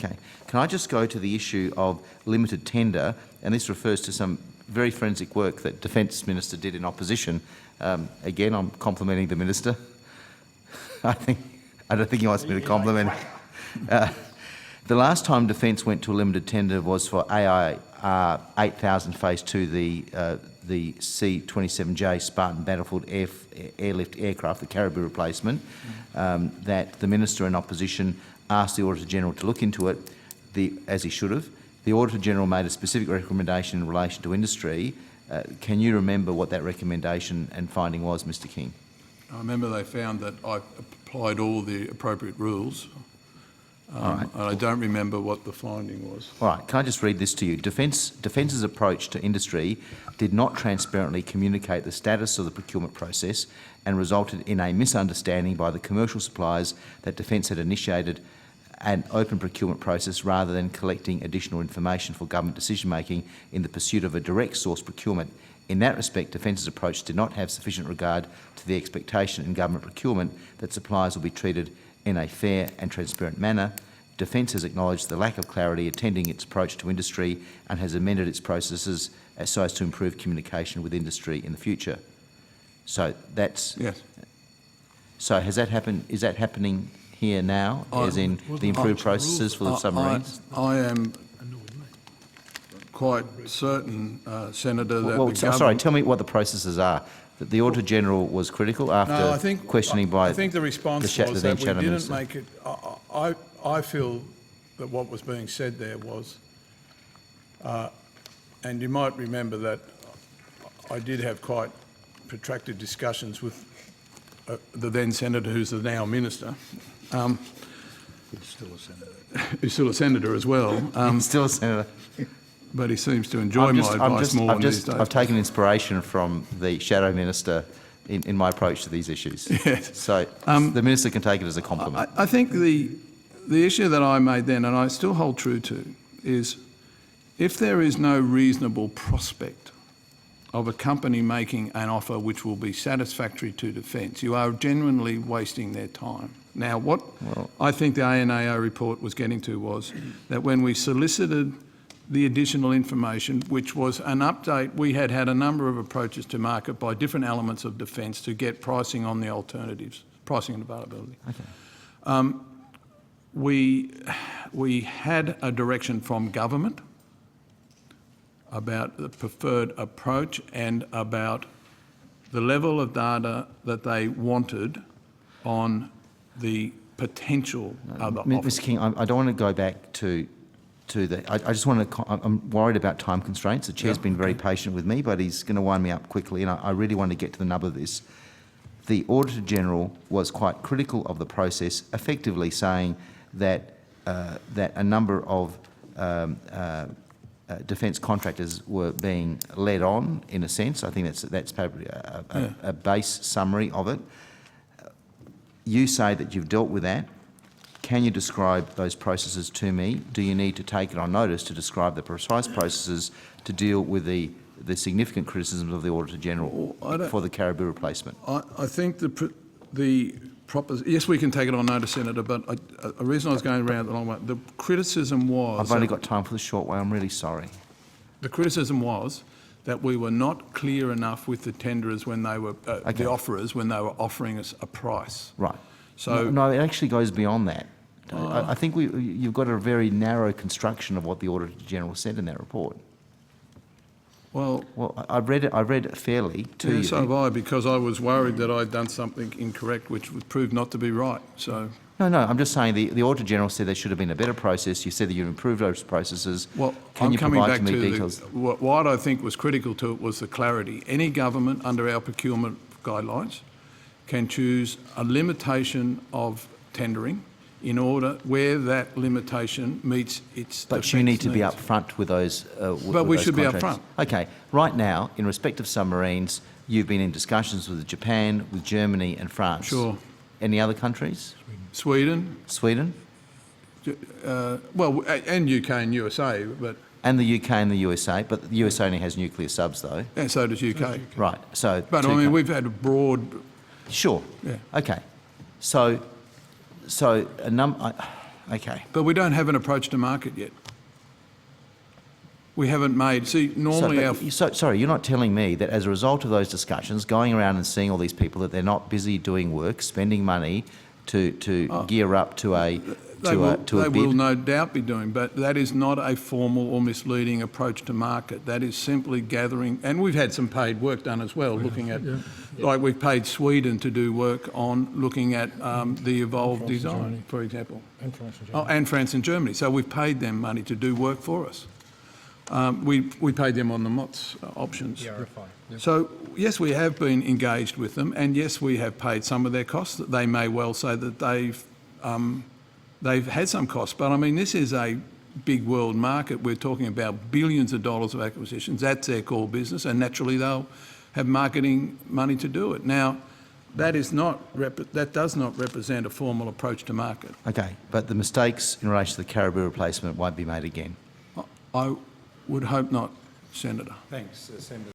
Okay. Can I just go to the issue of limited tender, and this refers to some very forensic work that Defence Minister did in opposition. Again, I'm complimenting the Minister. I don't think he wants me to compliment him. The last time Defence went to a limited tender was for AIR 8000 Phase 2, the C-27J Spartan Battlefield Airlift aircraft, the Caribou replacement, that the Minister in opposition asked the Auditor-General to look into it, as he should have. The Auditor-General made a specific recommendation in relation to industry. Can you remember what that recommendation and finding was, Mr King? I remember they found that I applied all the appropriate rules. And I don't remember what the finding was. All right, can I just read this to you? Defence's approach to industry did not transparently communicate the status of the procurement process and resulted in a misunderstanding by the commercial suppliers that Defence had initiated an open procurement process rather than collecting additional information for government decision-making in the pursuit of a direct source procurement. In that respect, Defence's approach did not have sufficient regard to the expectation in government procurement that suppliers will be treated in a fair and transparent manner. Defence has acknowledged the lack of clarity attending its approach to industry and has amended its processes so as to improve communication with industry in the future. So that's... Yes. So has that happened? Is that happening here now, as in the improved processes for the submarines? I am quite certain, Senator, that the government... Sorry, tell me what the processes are. The Auditor-General was critical after questioning by I think the response was that we didn't Minister. make it... I feel that what was being said there was, and you might remember that I did have quite protracted discussions with the then Senator, who's the now Minister, who's still a Senator as well. Still a Senator. But he seems to enjoy my advice more these days. I've taken inspiration from the Shadow Minister in my approach to these issues. Yes. So the Minister can take it as a compliment. I think the issue that I made then, and I still hold true to, is if there is no reasonable prospect of a company making an offer which will be satisfactory to Defence, you are genuinely wasting their time. Now, what I think the ANAO report was getting to was that when we solicited the additional information, which was an update, we had had a number of approaches to market by different elements of Defence to get pricing on the alternatives, pricing and availability. Okay. We had a direction from government about the preferred approach and about the level of data that they wanted on the potential other offers. Mr King, I don't want to go back to the... I just want to... I'm worried about time constraints. The Chair's been very patient with me, but he's going to wind me up quickly, and I really want to get to the nub of this. The Auditor-General was quite critical of the process, effectively saying that that a number of defence contractors were being led on, in a sense. I think that's probably a base summary of it. You say that you've dealt with that. Can you describe those processes to me? Do you need to take it on notice to describe the precise processes to deal with the significant criticisms of the Auditor-General for the Caribou replacement? I think yes, we can take it on notice, Senator, but the reason I was going around the long way, the criticism was... I've only got time for the short way. I'm really sorry. The criticism was that we were not clear enough with the tenderers when they were, the offerers, when they were offering us a price. Right. So no, it actually goes beyond that. I think you've got a very narrow construction of what the Auditor-General said in that report. Well, I read it fairly to you. So have I, because I was worried that I'd done something incorrect, which would prove not to be right. So no, I'm just saying the Auditor-General said there should have been a better process. You said that you improved those processes. Well, Can you provide me details? What I think was critical to it was the clarity. Any government under our procurement guidelines can choose a limitation of tendering in order where that limitation meets its But you need to needs. be upfront with those. But we should be upfront. Okay. Right now, in respect of submarines, you've been in discussions with Japan, with Germany, and France. Sure. Any other countries? Sweden. Sweden. Well, and UK and USA, but. And the UK and the USA, but the USA only has nuclear subs, though. And so does UK. Right. So. But I mean, we've had a broad. Sure. Yeah. Okay. So Okay. But we don't have an approach to market yet. We haven't made, see, normally our... Sorry, you're not telling me that as a result of those discussions, going around and seeing all these people, that they're not busy doing work, spending money to gear up to a They will bid? no doubt be doing, but that is not a formal or misleading approach to market. That is simply gathering, and we've had some paid work done as well, looking at, like we've paid Sweden to do work on looking at the evolved design, for example. And France and Oh, Germany. and France and Germany. So we've paid them money to do work for us. We paid them on the MOTS options. The RFI. Yep. So, yes, we have been engaged with them, and yes, we have paid some of their costs. They may well say that they've had some costs, but I mean, this is a big world market. We're talking about billions of dollars of acquisitions. That's their core business, and naturally they'll have marketing money to do it. Now, that does not represent a formal approach to market. Okay, but the mistakes in relation to the Caribou replacement won't be made again. I would hope not, Senator. Thanks, Senator.